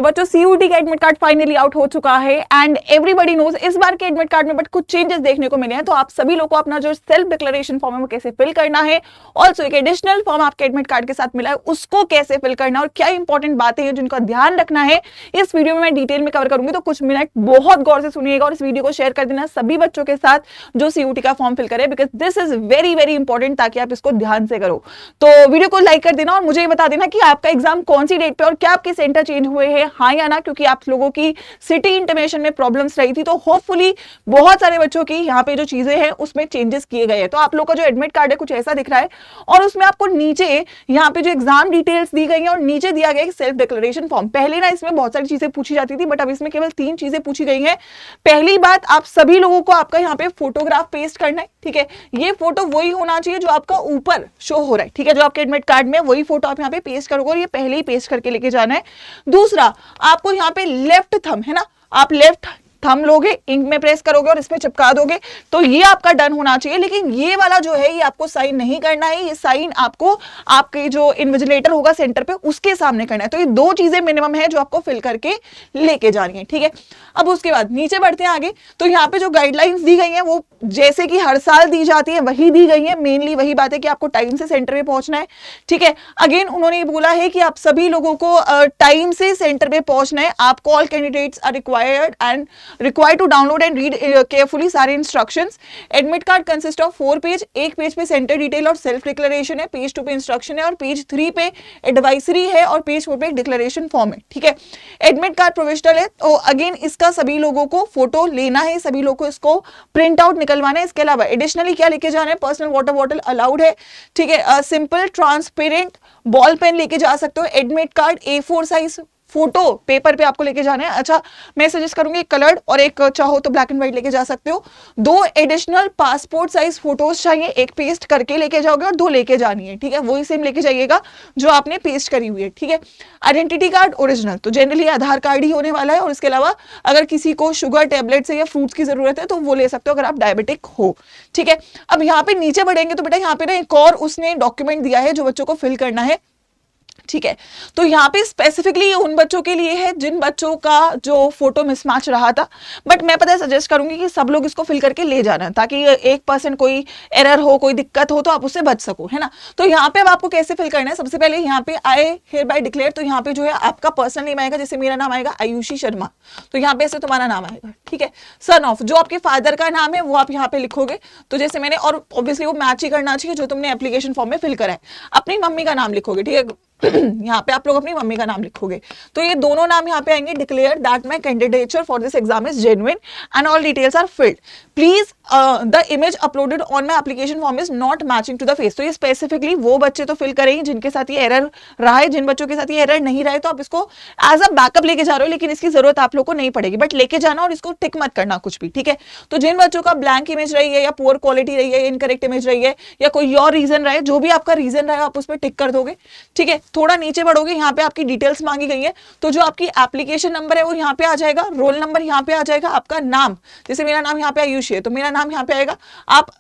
तो बच्चों सीयूटी का एडमिट कार्ड फाइनली आउट हो चुका है एंड एवरीबॉडी नोज इस बार के एडमिट कार्ड में बट कुछ चेंजेस देखने को मिले हैं। तो आप सभी लोगों को अपना जो सेल्फ डिक्लेरेशन फॉर्म है वो कैसे फिल करना है, ऑल्सो एक एडिशनल फॉर्म आपके एडमिट कार्ड के साथ मिला है उसको कैसे फिल करना है और क्या इंपॉर्टेंट बातें हैं जिनका ध्यान रखना है, इस वीडियो में मैं डिटेल में कवर करूंगी। तो कुछ मिनट बहुत गौर से सुनिएगा और इस वीडियो को शेयर कर देना सभी बच्चों के साथ जो सीयूटी का फॉर्म फिल करे, because this is very very important, ताकि आप इसको ध्यान से करो। तो वीडियो को लाइक कर देना और मुझे ये बता देना कि आपका एग्जाम कौन सी डेट पे और क्या आपके सेंटर चेंज हुए हैं, हाँ या ना, क्योंकि आप लोगों की सिटी इंटीमेशन में प्रॉब्लम्स रही थी। तो होपफुली बहुत सारे बच्चों की यहाँ पे जो चीजें हैं उसमें चेंजेस किए गए हैं। तो आप लोग का जो एडमिट कार्ड है कुछ ऐसा दिख रहा है और उसमें आपको नीचे यहाँ पे जो एग्जाम डिटेल्स दी गई हैं और नीचे दिया गया सेल्फ डिक्लेरेशन फॉर्म। पहले ना इसमें बहुत सारी चीजें पूछी जाती थी बट अब इसमें केवल 3 चीजें पूछी गई हैं। पहली बात, आप सभी लोगों को आपका यहाँ पे फोटोग्राफ पेस्ट करना है, ठीक है। ये फोटो वही होना चाहिए जो आपका ऊपर शो हो रहा है, ठीक है, जो आपके एडमिट कार्ड में वही फोटो आप यहाँ पे पेस्ट करोगे और ये पहले ही पेस्ट करके लेके जाना है। दूसरा, आपको यहाँ पे लेफ्ट थंब है ना, आप लेफ्ट थंब लोगे, इंक में प्रेस करोगे और इसमें चिपका दोगे, तो ये आपका डन होना चाहिए। लेकिन ये वाला जो है ये आपको साइन नहीं करना है, ये साइन आपको आपके जो इन्विजिलेटर होगा सेंटर पे उसके सामने करना है। तो ये 2 चीजें मिनिमम है जो आपको फिल करके लेके जानी है, ठीक है। अब उसके बाद नीचे बढ़ते हैं आगे। तो यहाँ पे जो गाइडलाइंस दी गई है वो जैसे कि हर साल दी जाती है वही दी गई है। मेनली वही बात है कि आपको टाइम से सेंटर पे पहुंचना है, ठीक है। अगेन उन्होंने ये बोला है कि आप सभी लोगों को टाइम से सेंटर पे पहुंचना है। आपको all candidates are required to download and read carefully सारे instructions. Admit card consist of 4 page, एक पेज पे सेंटर डिटेल और सेल्फ डिक्लेरेशन है, पेज 2 पे इंस्ट्रक्शन है और पेज 3 पे एडवाइजरी है और पेज 4 पे एक डिक्लेरेशन फॉर्म है, ठीक है। एडमिट कार्ड प्रोविजनल है, तो अगेन इसका सभी लोगों को फोटो लेना है, सभी लोगों को इसको प्रिंट आउट निकलवाना है। इसके अलावा एडिशनली क्या लेके जाना है, पर्सनल वाटर बॉटल अलाउड है, ठीक है। सिंपल ट्रांसपेरेंट बॉल पेन लेके जा सकते हो। Admit card A4 size photo paper पे आपको लेके जाना है। अच्छा, मैं सजेस्ट करूंगी एक कलर्ड और एक चाहो तो ब्लैक एंड व्हाइट लेके जा सकते हो। 2 एडिशनल पासपोर्ट साइज फोटोज चाहिए, एक पेस्ट करके लेके जाओगे और 2 लेके जानी है, ठीक है। वही सेम लेके जाइएगा जो आपने पेस्ट करी हुई है, ठीक है। आइडेंटिटी कार्ड ओरिजिनल, तो जनरली आधार कार्ड ही होने वाला है और इसके अलावा अगर किसी को शुगर टेबलेट से या फ्रूट्स की जरूरत है तो वो ले सकते हो अगर आप डायबिटिक हो, ठीक है। अब यहाँ पे नीचे बढ़ेंगे तो बेटा यहाँ पे ना एक और उसने डॉक्यूमेंट दिया है जो बच्चों को फिल करना है, ठीक है। तो यहाँ पे स्पेसिफिकली उन बच्चों के लिए है जिन बच्चों का जो फोटो मिसमैच रहा था, बट मैं पता है सजेस्ट करूंगी कि सब लोग इसको फिल करके ले जाना ताकि 1% कोई एरर हो, कोई दिक्कत हो तो आप उससे बच सको, है ना। तो यहाँ पे अब आपको कैसे फिल करना है, सबसे पहले यहाँ पे आई हियर बाय डिक्लेयर, तो यहाँ पे जो है आपका पर्सनल नेम आएगा, जैसे मेरा नाम आएगा आयुषी शर्मा, तो यहाँ पे ऐसे तुम्हारा नाम आएगा, ठीक है। सन ऑफ, जो आपके फादर का नाम है वो आप यहाँ पे लिखोगे, तो जैसे मैंने, और ऑब्वियसली वो मैच ही करना चाहिए जो तुमने एप्लीकेशन फॉर्म में फिल करा है। अपनी मम्मी का नाम लिखोगे, ठीक है, यहाँ पे आप लोग अपनी मम्मी का नाम लिखोगे, तो ये दोनों नाम यहाँ पे आएंगे। Declare that my candidature for this exam is genuine and all details are filled, please the image uploaded on my application form is not matching to the face. तो ये स्पेसिफिकली वो बच्चे तो फिल करेंगे जिनके साथ ये एरर रहा है, जिन बच्चों के साथ ये एरर नहीं रहा है तो आप इसको एज अ बैकअप लेके जा रहे हो, लेकिन इसकी जरूरत आप लोग को नहीं पड़ेगी, बट लेके जाना और इसको टिक मत करना कुछ भी, ठीक है। तो जिन बच्चों का ब्लैंक इमेज रही है या पुअर क्वालिटी रही है, इनकरेक्ट इमेज रही है या कोई और रीजन रहा है, जो भी आपका रीजन रहा है आप उस पर टिक कर दोगे, ठीक है। थोड़ा नीचे बढ़ोगे, यहाँ पे आपकी डिटेल्स मांगी गई है, तो जो आपकी एप्लीकेशन नंबर है वो यहाँ पे आ जाएगा, रोल नंबर यहाँ पे आ जाएगा, आपका नाम, जैसे मेरा नाम यहाँ पे आयुषी है तो मेरा नाम यहाँ पे आएगा। आप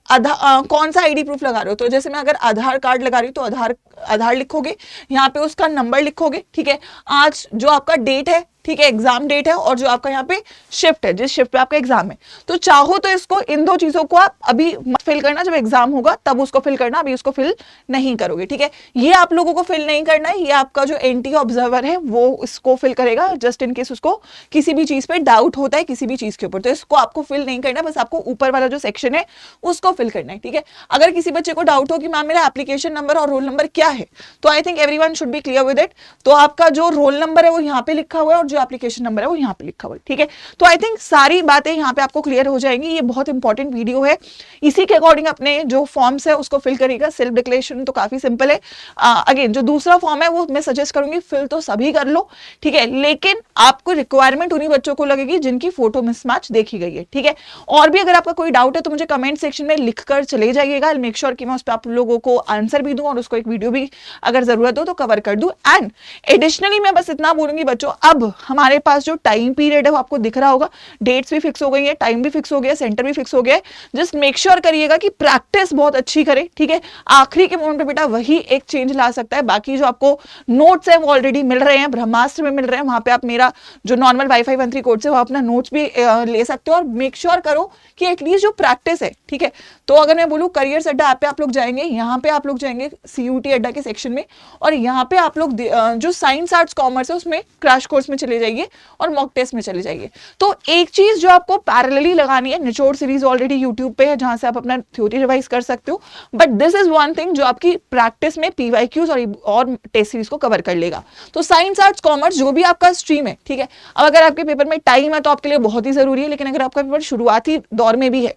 कौन सा आईडी प्रूफ लगा रहे हो, तो जैसे मैं अगर आधार कार्ड लगा रही हूँ तो आधार लिखोगे, यहाँ पे उसका नंबर लिखोगे, ठीक है। आज जो आपका डेट है, ठीक है, एग्जाम डेट है, और जो आपका यहाँ पे शिफ्ट है, जिस शिफ्ट पे आपका एग्जाम है, तो चाहो तो इसको इन 2 चीजों को आप अभी मत फिल करना, जब एग्जाम होगा तब उसको फिल करना, अभी उसको फिल नहीं करोगे, ठीक है। ये आप लोगों को फिल नहीं करना है, ये आपका जो एनटी ऑब्जर्वर है वो इसको फिल करेगा, जस्ट इन केस उसको किसी भी चीज पे डाउट होता है किसी भी चीज के ऊपर, तो इसको आपको फिल नहीं करना, बस आपको ऊपर वाला जो सेक्शन है उसको फिल करना है, ठीक है। अगर किसी बच्चे को डाउट हो कि मैम मेरा एप्लीकेशन नंबर और रोल नंबर क्या है, तो I think everyone should be clear with it. तो आपका जो रोल नंबर है वो यहाँ पे लिखा हुआ है और जो एप्लीकेशन नंबर है वो यहाँ पे लिखा हुआ है, ठीक है। तो आई थिंक सारी बातें यहाँ पे आपको क्लियर हो जाएंगी। ये बहुत इंपॉर्टेंट वीडियो है, इसी के अकॉर्डिंग अपने जो फॉर्म्स है उसको फिल करिएगा। सेल्फ डिक्लेरेशन तो काफी सिंपल है। अगेन जो दूसरा फॉर्म है वो मैं सजेस्ट करूंगी फिल तो सभी कर लो, ठीक है, लेकिन आपको रिक्वायरमेंट उन्हीं बच्चों को लगेगी जिनकी फोटो मिसमैच देखी गई है, ठीक है। और भी अगर आपका कोई डाउट है तो मुझे कमेंट सेक्शन में लिखकर चले जाइएगा, मेक श्योर कि मैं उस पर आप लोगों को आंसर भी दूं और उसको एक वीडियो भी अगर जरूरत हो तो कवर कर दूं। एंड एडिशनली मैं बस इतना बोलूंगी बच्चों, अब हमारे पास जो टाइम पीरियड है वो आपको दिख रहा होगा, डेट्स भी फिक्स हो गई है, टाइम भी फिक्स हो गया, सेंटर भी फिक्स हो गया है। जस्ट मेक श्योर करिएगा कि प्रैक्टिस बहुत अच्छी करें, ठीक है। आखिरी के मोमेंट पे बेटा वही एक चेंज ला सकता है, बाकी जो आपको नोट्स है वो ऑलरेडी मिल रहे हैं, ब्रह्मास्त्र में मिल रहे हैं, वहां पे आप मेरा जो नॉर्मल वाईफाई 13 कोड से वो अपना नोट्स भी ले सकते हो। और मेक श्योर करो कि एटलीस्ट जो प्रैक्टिस है, ठीक है। तो अगर मैं बोलूँ करियर्स अड्डा ऐप पे आप लोग जाएंगे, यहाँ पे आप लोग जाएंगे सीयूटी अड्डा के सेक्शन में, और यहाँ पे आप लोग जो साइंस आर्ट्स कॉमर्स है उसमें क्रैश कोर्स में चले जाइए और मॉक टेस्ट में चले जाइए। तो एक चीज जो आपको पैरेलली लगानी है, निचोड़ सीरीज ऑलरेडी यूट्यूब पे है जहां से आप अपना थ्योरी रिवाइज कर सकते हो, but this is one thing जो आपकी प्रैक्टिस में पीवाईक्यूज और टेस्ट सीरीज को कवर कर लेगा। तो साइंस आर्ट्स कॉमर्स जो भी आपका स्ट्रीम है, ठीक है। अब अगर आपके पेपर में टाइम है तो आपके लिए बहुत ही जरूरी है, लेकिन अगर आपका पेपर शुरुआती दौर में भी है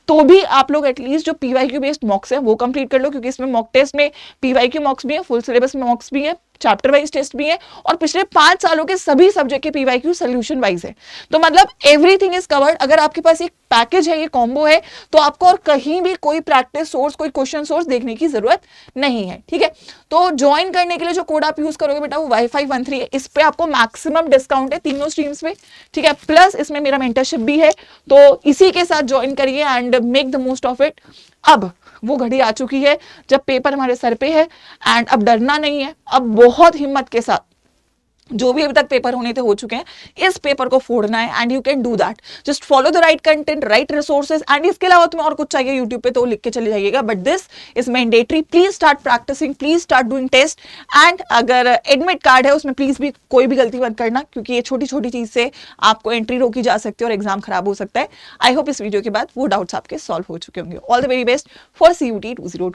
तो भी आप लोग एटलीस्ट जो पीवाईक्यू बेस्ड मॉक्स है वो कंप्लीट कर लो, क्योंकि इसमें मॉक टेस्ट में पीवाईक्यू मॉक्स भी है, फुल सिलेबस में मॉक्स भी है, चैप्टर वाइज टेस्ट भी है, और पिछले 5 सालों के सभी सब्जेक्ट के पीवाईक्यू सोल्यूशन वाइज है। तो मतलब एवरीथिंग इज कवर्ड। अगर आपके पास एक पैकेज है, ये कॉम्बो है, तो आपको और कहीं भी कोई प्रैक्टिस सोर्स, कोई क्वेश्चन सोर्स देखने की जरूरत नहीं है, ठीक है। तो ज्वाइन करने के लिए जो कोड आप यूज करोगे बेटा वो वाईफाई 13 है, इस पे आपको मैक्सिमम डिस्काउंट है तीनों स्ट्रीम्स पे, ठीक है। प्लस इसमें मेरा मेंटरशिप भी है, तो इसी के साथ ज्वाइन करिए and make the most of it. अब वो घड़ी आ चुकी है जब पेपर हमारे सर पे है एंड अब डरना नहीं है, अब बहुत हिम्मत के साथ जो भी अभी तक पेपर होने थे हो चुके हैं, इस पेपर को फोड़ना है and you can do that. Just follow the right content, right resources, and इसके अलावा तुम्हें और कुछ चाहिए यूट्यूब पे तो लिख के चले जाइएगा, but this is mandatory. Please start practising, please start doing test, and अगर एडमिट कार्ड है उसमें प्लीज भी कोई भी गलती मत करना, क्योंकि ये छोटी छोटी चीज से आपको एंट्री रोकी जा सकती है और एग्जाम खराब हो सकता है। आई होप इस वीडियो के बाद वो डाउट्स आपके सॉल्व हो चुके होंगे। All the very best for CUT 2027।